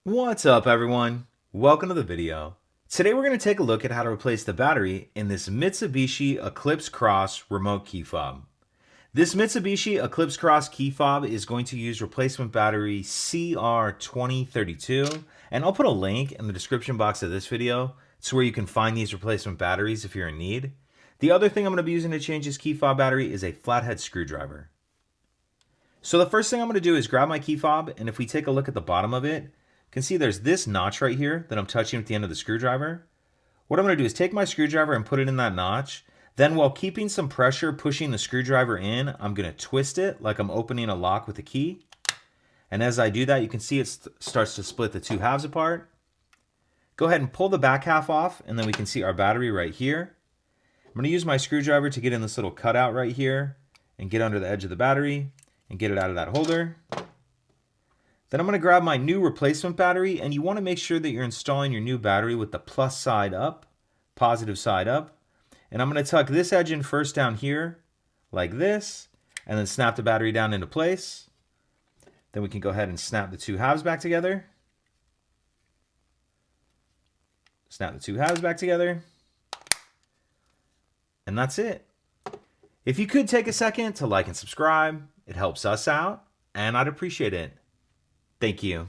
What's up, everyone? Welcome to the video. Today we're going to take a look at how to replace the battery in this Mitsubishi Eclipse Cross remote key fob. This Mitsubishi Eclipse Cross key fob is going to use replacement battery CR2032, and I'll put a link in the description box of this video to where you can find these replacement batteries if you're in need. The other thing I'm going to be using to change this key fob battery is a flathead screwdriver. So the first thing I'm going to do is grab my key fob, and if we take a look at the bottom of it, you can see there's this notch right here that I'm touching at the end of the screwdriver. What I'm going to do is take my screwdriver and put it in that notch. Then while keeping some pressure pushing the screwdriver in, I'm going to twist it like I'm opening a lock with a key. And as I do that, you can see it starts to split the two halves apart. Go ahead and pull the back half off, and then we can see our battery right here. I'm going to use my screwdriver to get in this little cutout right here and get under the edge of the battery and get it out of that holder. Then I'm going to grab my new replacement battery, and you want to make sure that you're installing your new battery with the plus side up, positive side up. And I'm going to tuck this edge in first down here, like this, and then snap the battery down into place. Then we can go ahead and snap the two halves back together. Snap the two halves back together. And that's it. If you could take a second to like and subscribe, it helps us out, and I'd appreciate it. Thank you.